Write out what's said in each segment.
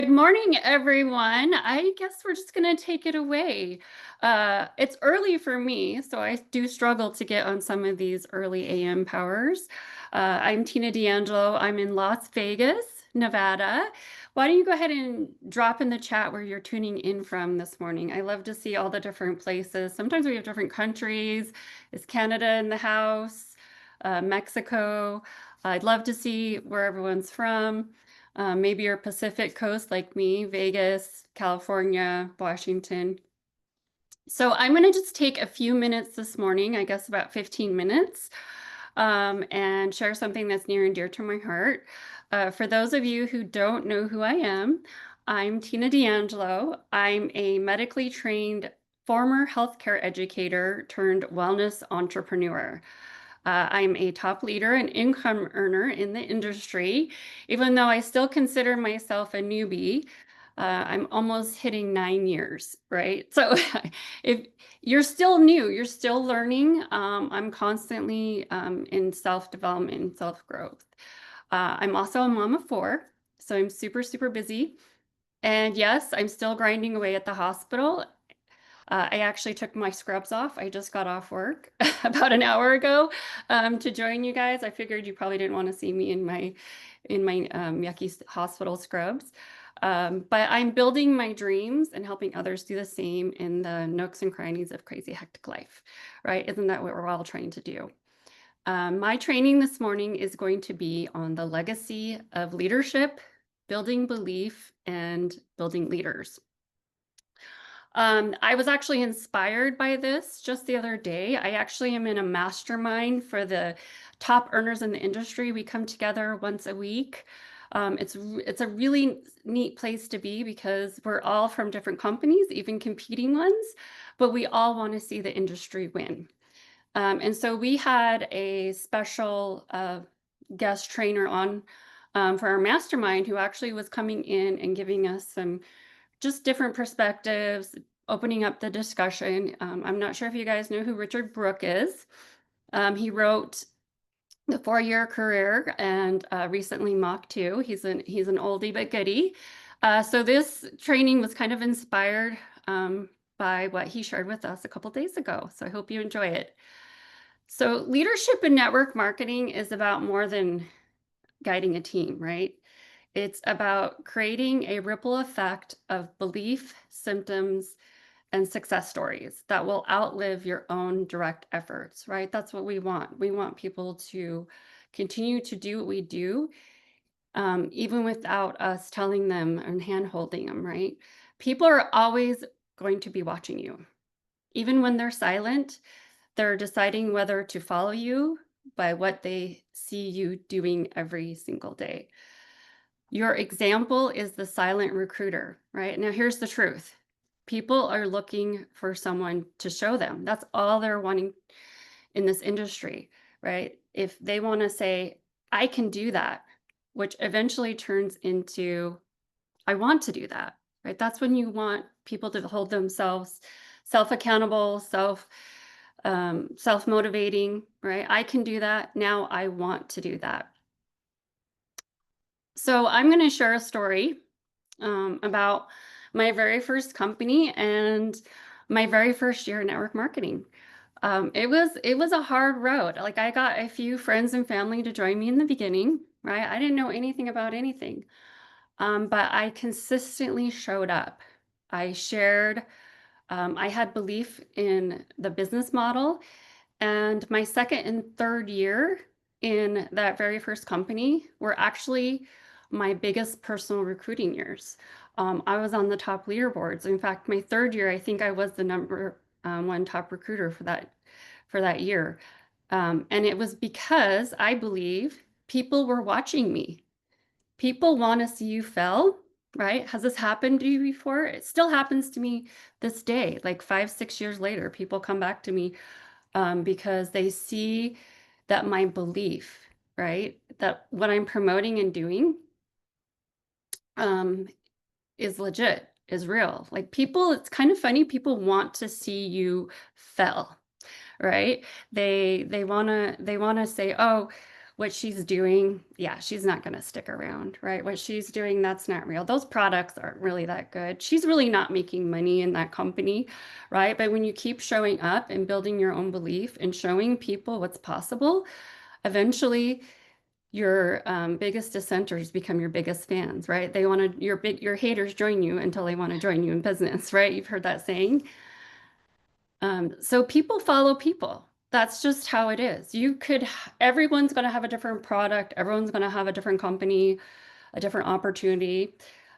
Good morning, everyone. I guess we're just going to take it away. It's early for me, so I do struggle to get on some of these early AM powers. I'm Tina D'Angelo. I'm in Las Vegas, Nevada. Why don't you go ahead and drop in the chat where you're tuning in from this morning? I love to see all the different places. Sometimes we have different countries. Is Canada in the house? Mexico? I'd love to see where everyone's from. Maybe you're Pacific Coast like me, Vegas, California, Washington. So I'm going to just take a few minutes this morning, I guess about 15 minutes, and share something that's near and dear to my heart. For those of you who don't know who I am, I'm Tina D'Angelo. I'm a medically trained former healthcare educator turned wellness entrepreneur. I'm a top leader and income earner in the industry, even though I still consider myself a newbie. I'm almost hitting 9 years, right? So if you're still new, you're still learning. I'm constantly in self-development and self-growth. I'm also a mom of four, so I'm super, super busy. And yes, I'm still grinding away at the hospital. I actually took my scrubs off. I just got off work about an hour ago to join you guys. I figured you probably didn't want to see me in my yucky hospital scrubs. But I'm building my dreams and helping others do the same in the nooks and crannies of crazy hectic life, right? Isn't that what we're all trying to do? My training this morning is going to be on the legacy of leadership, building belief, and building leaders. I was actually inspired by this just the other day. I actually am in a mastermind for the top earners in the industry. We come together once a week. It's a really neat place to be because we're all from different companies, even competing ones, but we all want to see the industry win. And so we had a special guest trainer on for our mastermind who actually was coming in and giving us some just different perspectives, opening up the discussion. I'm not sure if you guys know who Richard Brooke is. He wrote The 4-Year Career and recently Mach 2. He's an oldie but goodie. So this training was kind of inspired by what he shared with us a couple days ago. So I hope you enjoy it. So leadership and network marketing is about more than guiding a team, right? It's about creating a ripple effect of belief, symptoms, and success stories that will outlive your own direct efforts, right? That's what we want. We want people to continue to do what we do, even without us telling them and hand-holding them, right? People are always going to be watching you. Even when they're silent, they're deciding whether to follow you by what they see you doing every single day. Your example is the silent recruiter, right? Now, here's the truth. People are looking for someone to show them. That's all they're wanting in this industry, right? If they want to say, I can do that, which eventually turns into, I want to do that, right? That's when you want people to hold themselves self-accountable, self-motivating, right? I can do that. Now I want to do that. So I'm going to share a story about my very first company and my very first year in network marketing. It was a hard road. Like I got a few friends and family to join me in the beginning, right? I didn't know anything about anything, but I consistently showed up. I shared. I had belief in the business model, and my second and third year in that very first company were actually my biggest personal recruiting years. I was on the top leaderboards. In fact, my third year, I think I was the number one top recruiter for that year. And it was because I believe people were watching me. People want to see you fail, right? Has this happened to you before? It still happens to me this day, like 5, 6 years later. People come back to me because they see that my belief, right, that what I'm promoting and doing is legit, is real. Like people, it's kind of funny. People want to see you fail, right? They want to say, oh, what she's doing, yeah, she's not going to stick around, right? What she's doing, that's not real. Those products aren't really that good. She's really not making money in that company, right? But when you keep showing up and building your own belief and showing people what's possible, eventually your biggest dissenters become your biggest fans, right? They want to, your haters join you until they want to join you in business, right? You've heard that saying. So people follow people. That's just how it is. Everyone's going to have a different product. Everyone's going to have a different company, a different opportunity,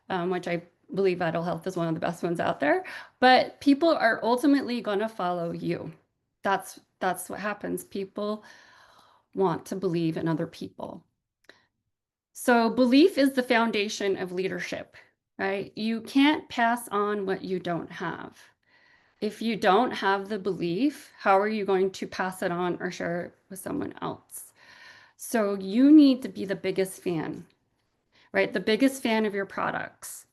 which I believe Vital Health is one of the best ones out there. But people are ultimately going to follow you. That's what happens. People want to believe in other people. So belief is the foundation of leadership, right? You can't pass on what you don't have. If you don't have the belief, how are you going to pass it on or share it with someone else? So you need to be the biggest fan, right? The biggest fan of your products,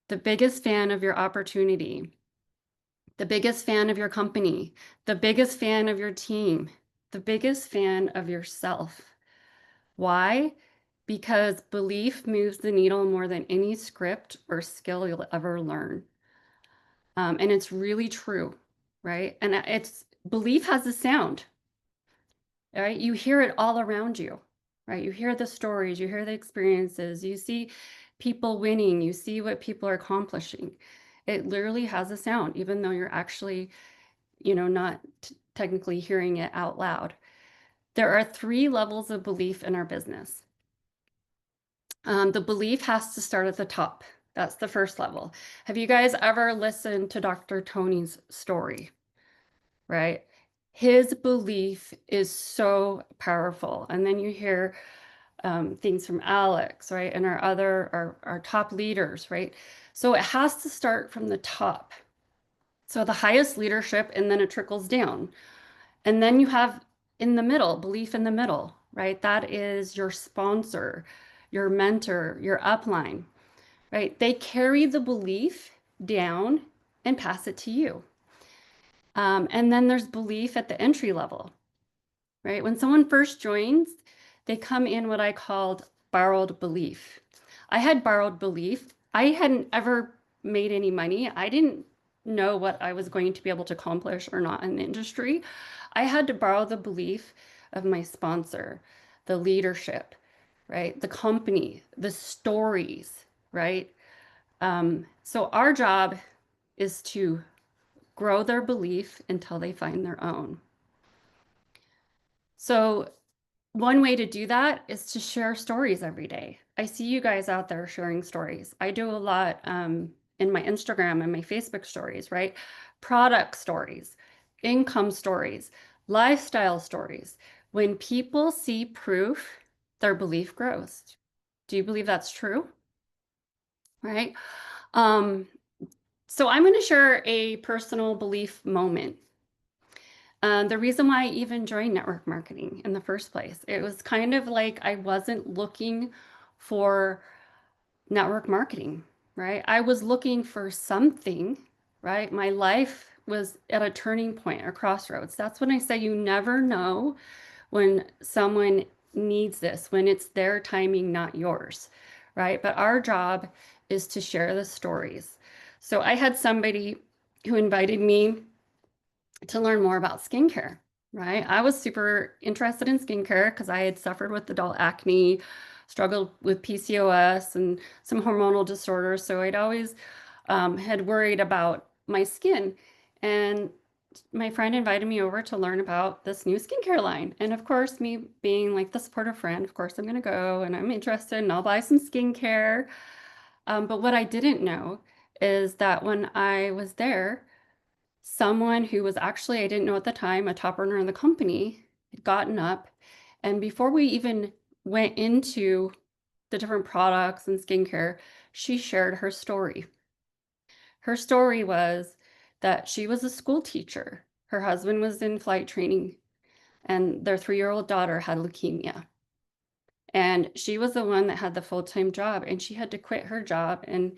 the biggest fan of your opportunity, the biggest fan of your company, the biggest fan of your team, the biggest fan of yourself. Why? Because belief moves the needle more than any script or skill you'll ever learn. And it's really true, right? And it's belief has a sound, right? You hear it all around you, right? You hear the stories, you hear the experiences, you see people winning, you see what people are accomplishing. It literally has a sound, even though you're actually, not technically hearing it out loud. There are 3 levels of belief in our business. The belief has to start at the top. That's the first level. Have you guys ever listened to Dr. Tony's story? Right? His belief is so powerful. And then you hear things from Alex, right? And our top leaders, right? So it has to start from the top. So the highest leadership, and then it trickles down. And then you have in the middle, belief in the middle, right? That is your sponsor, your mentor, your upline, right? They carry the belief down and pass it to you. And then there's belief at the entry level, right? When someone first joins, they come in what I called borrowed belief. I had borrowed belief. I hadn't ever made any money. I didn't know what I was going to be able to accomplish or not in the industry. I had to borrow the belief of my sponsor, the leadership, right? The company, the stories, right? So our job is to grow their belief until they find their own. So one way to do that is to share stories every day. I see you guys out there sharing stories. I do a lot in my Instagram and my Facebook stories, right? Product stories, income stories, lifestyle stories. When people see proof, their belief grows. Do you believe that's true? Right? Um, so I'm going to share a personal belief moment. The reason why I even joined network marketing in the first place, it was kind of like I wasn't looking for network marketing, right? I was looking for something, right? My life was at a turning point or crossroads. That's when I say you never know when someone needs this, when it's their timing, not yours, right? But our job is to share the stories. So I had somebody who invited me to learn more about skincare, right? I was super interested in skincare because I had suffered with adult acne, struggled with PCOS and some hormonal disorders. So I'd always had worried about my skin. And my friend invited me over to learn about this new skincare line. And of course, me being like the supportive friend, of course, I'm going to go and I'm interested and I'll buy some skincare. But what I didn't know is that when I was there, someone who was actually, I didn't know at the time, a top earner in the company had gotten up. And before we even went into the different products and skincare, she shared her story. Her story was that she was a school teacher. Her husband was in flight training, and their 3-year-old daughter had leukemia. And she was the one that had the full-time job, and she had to quit her job and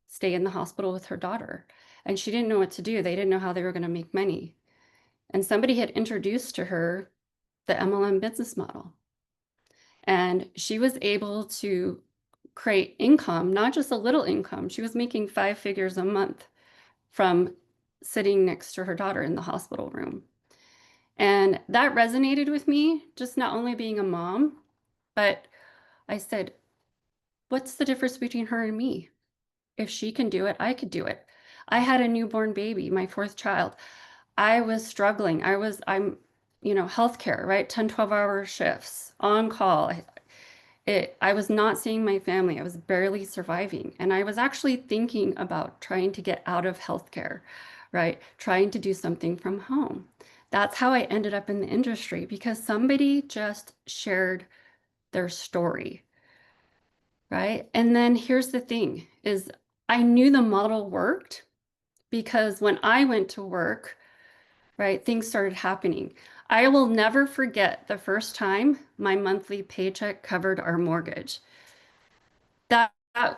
stay in the hospital with her daughter. And she didn't know what to do. They didn't know how they were going to make money. And somebody had introduced to her the MLM business model. And she was able to create income, not just a little income. She was making 5 figures a month from sitting next to her daughter in the hospital room. And that resonated with me, just not only being a mom, but I said, what's the difference between her and me? If she can do it, I could do it. I had a newborn baby, my fourth child. I was struggling. Healthcare, right? 10, 12-hour shifts on call. I was not seeing my family. I was barely surviving. And I was actually thinking about trying to get out of healthcare, right? Trying to do something from home. That's how I ended up in the industry because somebody just shared their story, right? And then here's the thing is I knew the model worked because when I went to work, right, things started happening. I will never forget the first time my monthly paycheck covered our mortgage. That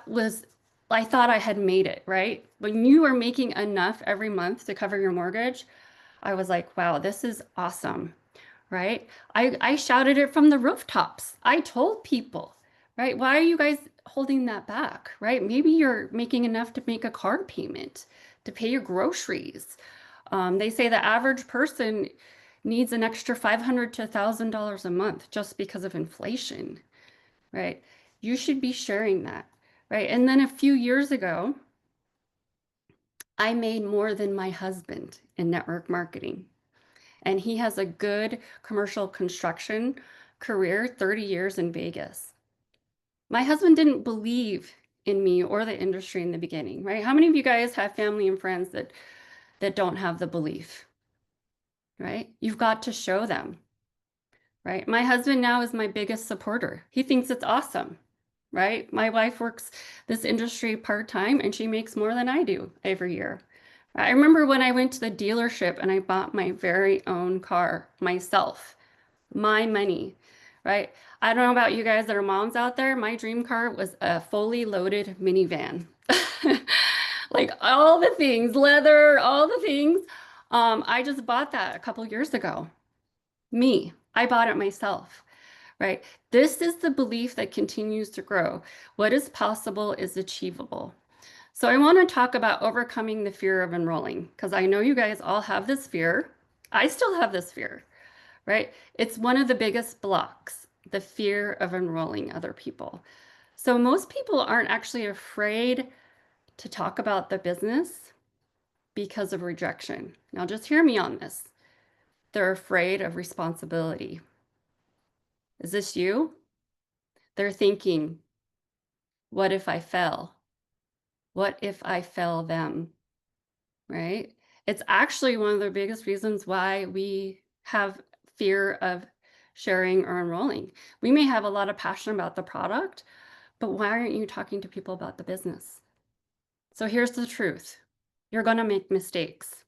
was, I thought I had made it, right? When you are making enough every month to cover your mortgage, I was like, wow, this is awesome, right? I shouted it from the rooftops. I told people, right? Why are you guys holding that back, right? Maybe you're making enough to make a car payment, to pay your groceries. They say the average person needs an extra $500 to $1,000 a month just because of inflation, right? You should be sharing that, right? And then a few years ago, I made more than my husband in network marketing. And he has a good commercial construction career, 30 years in Vegas. My husband didn't believe in me or the industry in the beginning, right? How many of you guys have family and friends that don't have the belief, right? You've got to show them, right? My husband now is my biggest supporter. He thinks it's awesome, right? My wife works this industry part-time and she makes more than I do every year. I remember when I went to the dealership and I bought my very own car myself, my money, right? I don't know about you guys that are moms out there. My dream car was a fully loaded minivan. Like all the things, leather, all the things. I just bought that a couple years ago. Me, I bought it myself, right? This is the belief that continues to grow. What is possible is achievable. So I want to talk about overcoming the fear of enrolling because I know you guys all have this fear. I still have this fear, right? It's one of the biggest blocks, the fear of enrolling other people. So most people aren't actually afraid to talk about the business because of rejection. Now just hear me on this. They're afraid of responsibility. Is this you? They're thinking, what if I fell? What if I fail them? Right? It's actually one of the biggest reasons why we have fear of sharing or enrolling. We may have a lot of passion about the product, but why aren't you talking to people about the business? So here's the truth. You're going to make mistakes.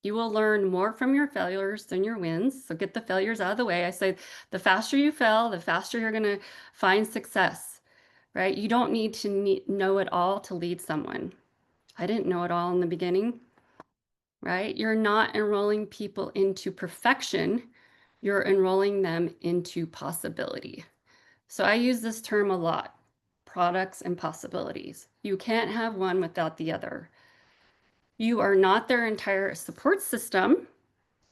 You will learn more from your failures than your wins. So get the failures out of the way. I say the faster you fail, the faster you're going to find success, right? You don't need to know it all to lead someone. I didn't know it all in the beginning, right? You're not enrolling people into perfection. You're enrolling them into possibility. So I use this term a lot, products and possibilities. You can't have one without the other. You are not their entire support system.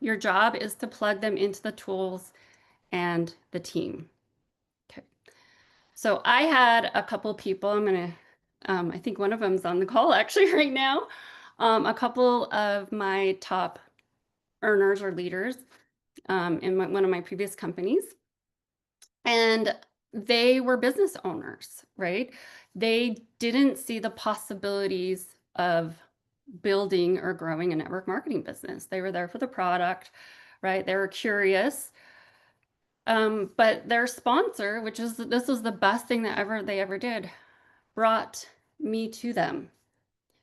Your job is to plug them into the tools and the team. Okay. So I had a couple people, I think one of them is on the call actually right now. A couple of my top earners or leaders in one of my previous companies. And they were business owners, right? They didn't see the possibilities of building or growing a network marketing business. They were there for the product, right? They were curious. But their sponsor, this was the best thing that they ever did, brought me to them.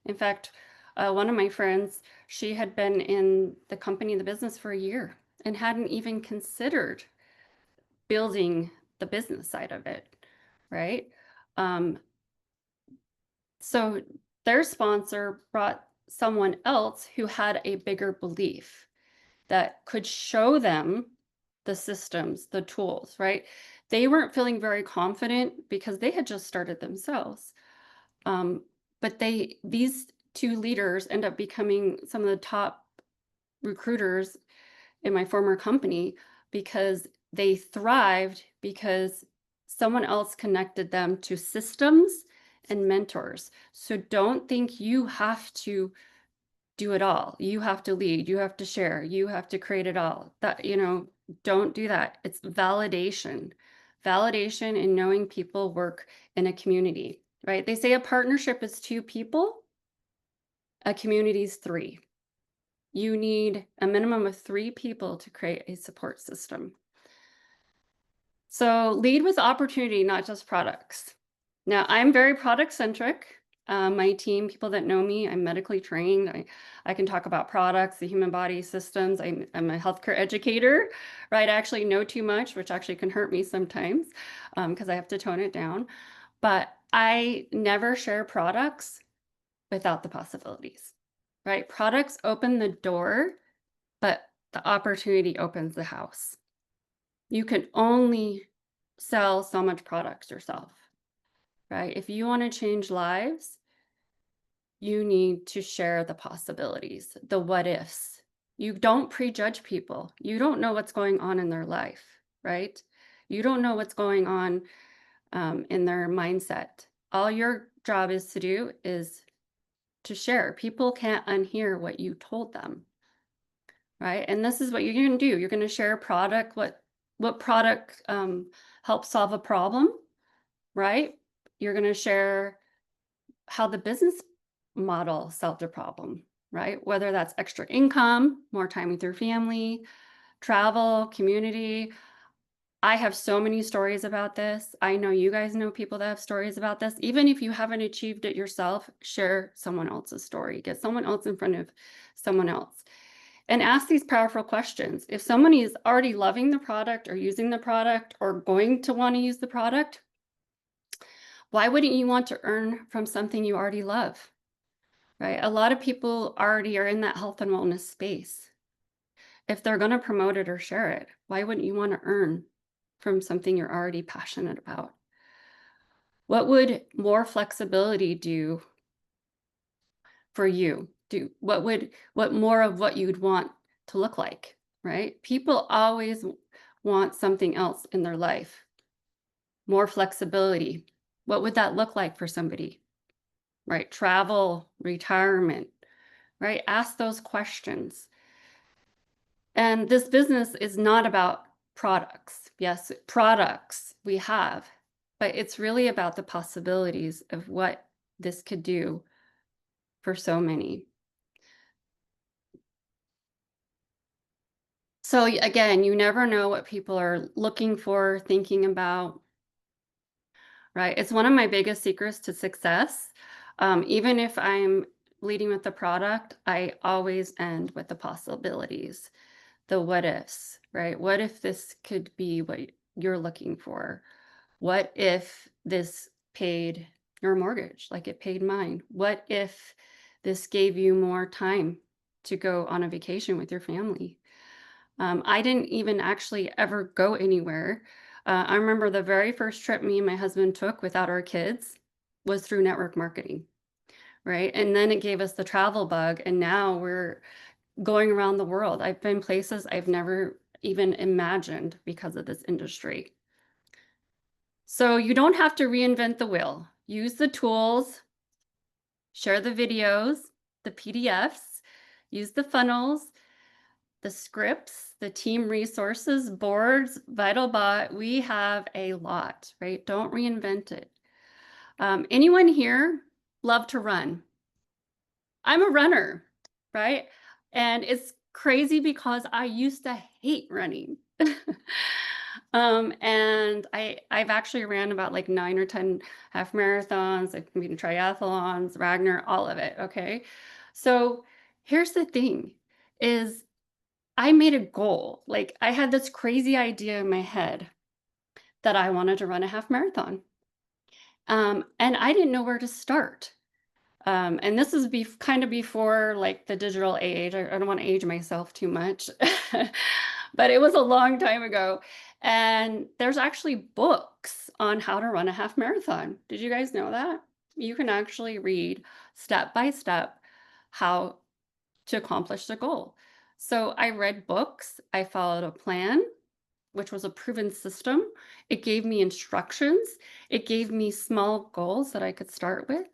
In fact, one of my friends, she had been in the company, the business for a year and hadn't even considered building the business side of it, right? Um, so their sponsor brought someone else who had a bigger belief that could show them the systems, the tools, right? They weren't feeling very confident because they had just started themselves. Um, but these two leaders end up becoming some of the top recruiters in my former company because they thrived because someone else connected them to systems and mentors. So don't think you have to do it all. You have to lead, you have to share, you have to create it all. Don't do that. It's validation. Validation and knowing people work in a community, right? They say a partnership is two people, a community is three. You need a minimum of three people to create a support system. So lead with opportunity, not just products. Now, I'm very product centric. My team, people that know me, I'm medically trained. I can talk about products, the human body systems. I'm a healthcare educator, right? I actually know too much, which actually can hurt me sometimes because I have to tone it down. But I never share products without the possibilities, right? Products open the door, but the opportunity opens the house. You can only sell so much products yourself, right? If you want to change lives, you need to share the possibilities, the what ifs. You don't prejudge people. You don't know what's going on in their life, right? You don't know what's going on in their mindset. All your job is to do is to share. People can't unhear what you told them, right? And this is what you're going to do. You're going to share a product, what product helps solve a problem, right? You're going to share how the business model solved a problem, right? Whether that's extra income, more time with your family, travel, community. I have so many stories about this. I know you guys know people that have stories about this. Even if you haven't achieved it yourself, share someone else's story. Get someone else in front of someone else and ask these powerful questions. If someone is already loving the product or using the product or going to want to use the product, why wouldn't you want to earn from something you already love? Right? A lot of people already are in that health and wellness space. If they're going to promote it or share it, why wouldn't you want to earn from something you're already passionate about? What would more flexibility do for you? What more of what you'd want to look like, right? People always want something else in their life. More flexibility. What would that look like for somebody? Right? Travel, retirement, right? Ask those questions. And this business is not about products. Yes, products we have, but it's really about the possibilities of what this could do for so many. So again, you never know what people are looking for, thinking about, right? It's one of my biggest secrets to success. Even if I'm leading with the product, I always end with the possibilities, the what ifs, right? What if this could be what you're looking for? What if this paid your mortgage like it paid mine? What if this gave you more time to go on a vacation with your family? I didn't even actually ever go anywhere. I remember the very first trip me and my husband took without our kids was through network marketing, right? And then it gave us the travel bug, and now we're going around the world. I've been places I've never even imagined because of this industry. So you don't have to reinvent the wheel. Use the tools, share the videos, the PDFs, use the funnels, the scripts, the team resources, boards, VitalBot. We have a lot, right? Don't reinvent it. Anyone here love to run? I'm a runner, right? And it's crazy because I used to hate running. And I've actually ran about like 9 or 10 half marathons, I've been triathlons, Ragnar, all of it. Okay. So here's the thing is I made a goal. Like I had this crazy idea in my head that I wanted to run a half marathon. And I didn't know where to start. And this is kind of before like the digital age. I don't want to age myself too much. but it was a long time ago. And there's actually books on how to run a half marathon. Did you guys know that? You can actually read step by step how to accomplish the goal. So I read books, I followed a plan, which was a proven system. It gave me instructions, it gave me small goals that I could start with.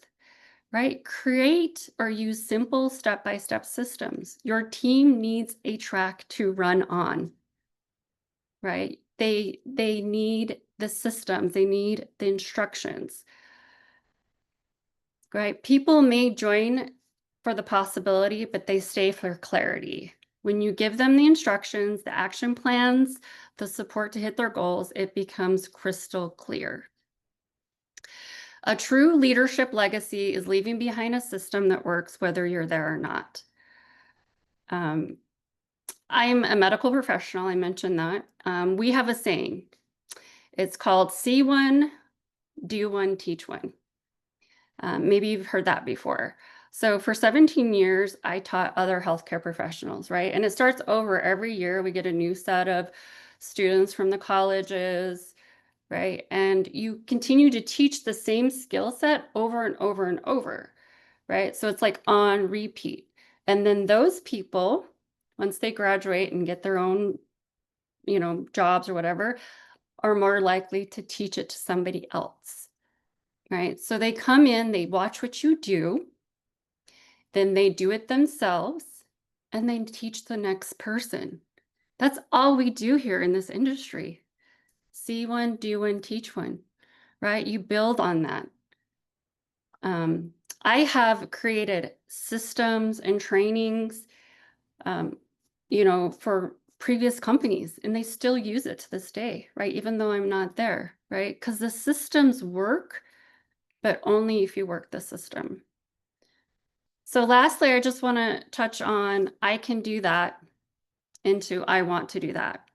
Right? Create or use simple step-by-step systems. Your team needs a track to run on, right? They need the systems, they need the instructions, right? People may join for the possibility, but they stay for clarity. When you give them the instructions, the action plans, the support to hit their goals, it becomes crystal clear. A true leadership legacy is leaving behind a system that works whether you're there or not. Um, I'm a medical professional, I mentioned that. We have a saying. It's called see one, do one, teach one. Maybe you've heard that before. So for 17 years, I taught other healthcare professionals, right? And it starts over every year. We get a new set of students from the colleges, right? And you continue to teach the same skill set over and over and over, right? So it's like on repeat. And then those people, once they graduate and get their own, jobs or whatever, are more likely to teach it to somebody else, right? So they come in, they watch what you do, then they do it themselves, and they teach the next person. That's all we do here in this industry. See one, do one, teach one, right? You build on that. I have created systems and trainings, um, for previous companies, and they still use it to this day, right? Even though I'm not there, right? Because the systems work, but only if you work the system. So lastly, I just want to touch on I can do that into I want to do that.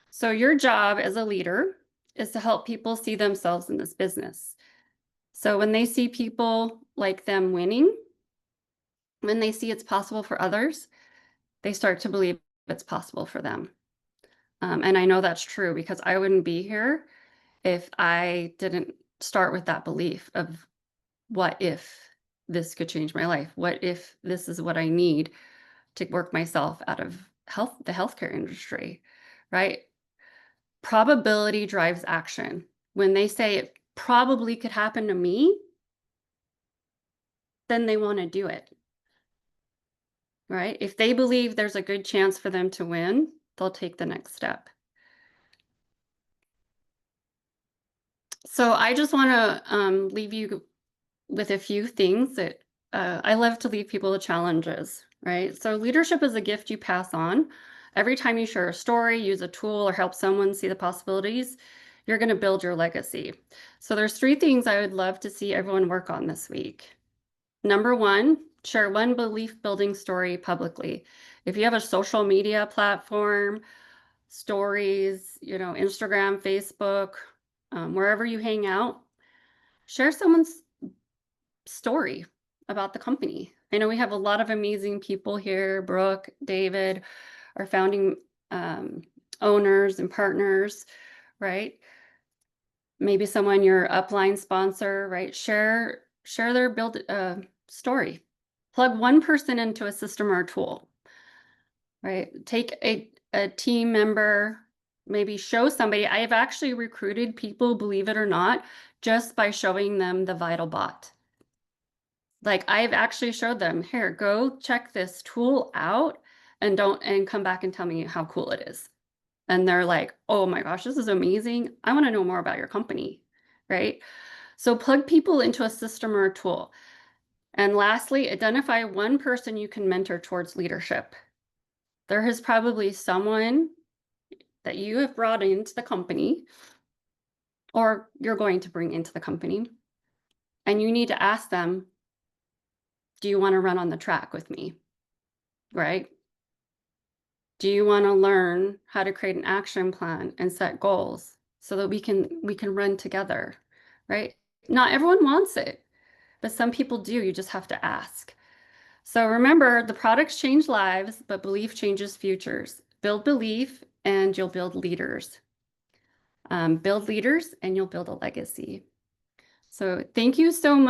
So your job as a leader is to help people see themselves in this business. So when they see people like them winning, when they see it's possible for others, they start to believe it's possible for them. And I know that's true because I wouldn't be here if I didn't start with that belief of what if this could change my life? What if this is what I need to work myself out of the healthcare industry, right? Probability drives action. When they say it probably could happen to me, then they want to do it, right? If they believe there's a good chance for them to win, they'll take the next step. So I just want to leave you with a few things that I love to leave people with challenges, right? So leadership is a gift you pass on. Every time you share a story, use a tool, or help someone see the possibilities, you're going to build your legacy. So there's 3 things I would love to see everyone work on this week. Number 1, share one belief building story publicly. If you have a social media platform, stories, Instagram, Facebook, wherever you hang out, share someone's story about the company. I know we have a lot of amazing people here, Brooke, David, our founding owners and partners, right? Maybe someone your upline sponsor, right? Share their build story. Plug one person into a system or a tool, right? Take a team member, maybe show somebody. I have actually recruited people, believe it or not, just by showing them the Vital Bot. Like I've actually showed them, here, go check this tool out and come back and tell me how cool it is. And they're like, oh my gosh, this is amazing. I want to know more about your company, right? So plug people into a system or a tool. And lastly, identify one person you can mentor towards leadership. There is probably someone that you have brought into the company or you're going to bring into the company. And you need to ask them, do you want to run on the track with me? Right? Do you want to learn how to create an action plan and set goals so that we can run together, right? Not everyone wants it, but some people do. You just have to ask. So remember, the products change lives, but belief changes futures. build belief and you'll build leaders. Build leaders and you'll build a legacy. So thank you so much.